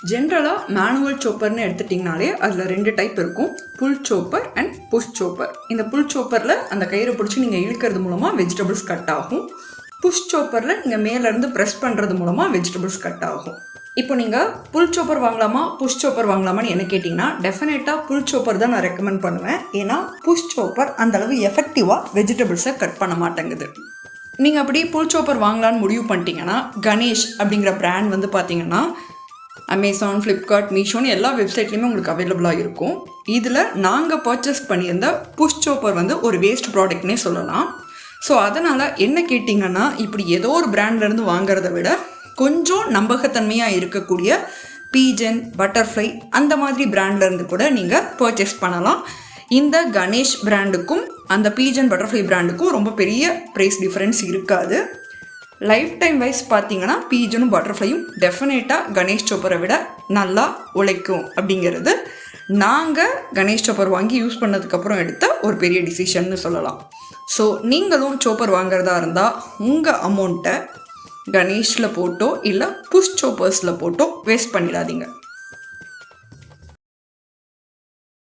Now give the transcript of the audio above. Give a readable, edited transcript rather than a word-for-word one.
ஜென்ரலாக மேனுவல் சோப்பர்னு எடுத்துட்டிங்கனாலே அதில் 2 டைப் இருக்கும், புல் சோப்பர் அண்ட் புஷ் சோப்பர். இந்த புல் சோப்பரில் அந்த கயிறை பிடிச்சி நீங்கள் இழுக்கிறது மூலமாக வெஜிடபிள்ஸ் கட் ஆகும். புஷ் சோப்பரில் நீங்கள் மேலேருந்து ப்ரெஸ் பண்ணுறது மூலமாக வெஜிடபிள்ஸ் கட் ஆகும். இப்போ நீங்கள் புல் சோப்பர் வாங்கலாமா புஷ் சோப்பர் வாங்கலாமான்னு என்ன கேட்டிங்கன்னா, டெஃபினட்டாக புல் சோப்பர் தான் நான் ரெக்கமெண்ட் பண்ணுவேன். ஏன்னா புஷ் சோப்பர் அந்தளவு எஃபெக்டிவாக வெஜிடபிள்ஸை கட் பண்ண மாட்டேங்குது. நீங்கள் அப்படி புல் சோப்பர் வாங்கலான்னு முடிவு பண்ணிட்டீங்கன்னா, கணேஷ் அப்படிங்கிற பிராண்ட் வந்து பார்த்தீங்கன்னா அமேசான், ஃப்ளிப்கார்ட், மீஷோன்னு எல்லா வெப்சைட்லேயுமே உங்களுக்கு அவைலபிளாக இருக்கும். இதில் நாங்கள் பர்ச்சேஸ் பண்ணியிருந்த புஷ் சோப்பர் வந்து ஒரு வேஸ்ட் ப்ராடக்ட்னே சொல்லலாம். ஸோ அதனால் என்ன கேட்டிங்கன்னா, இப்படி ஏதோ ஒரு பிராண்ட்லேருந்து வாங்குறத விட கொஞ்சம் நம்பகத்தன்மையாக இருக்கக்கூடிய பீஜன், பட்டர்ஃப்ளை அந்த மாதிரி பிராண்ட்லேருந்து கூட நீங்கள் பர்ச்சேஸ் பண்ணலாம். இந்த கணேஷ் பிராண்டுக்கும் அந்த பீஜன், பட்டர்ஃப்ளை பிராண்டுக்கும் ரொம்ப பெரிய ப்ரைஸ் டிஃப்ரென்ஸ் இருக்காது. லைஃப் டைம் வைஸ் பார்த்தீங்கன்னா பீஜனும் பட்டர்ஃப்ளையும் டெஃபினட்டாக கணேஷ் சோப்பரை விட நல்லா உழைக்கும் அப்படிங்கிறது நாங்கள் கணேஷ் சோப்பர் வாங்கி யூஸ் பண்ணதுக்கப்புறம் எடுத்த ஒரு பெரிய டிசிஷன்னு சொல்லலாம். ஸோ நீங்களும் சோப்பர் வாங்குறதா இருந்தால் உங்கள் அமௌண்ட்டை கணேஷில் போட்டோ இல்லை புஷ் சோப்பர்ஸில் போட்டோ வேஸ்ட் பண்ணிடாதீங்க.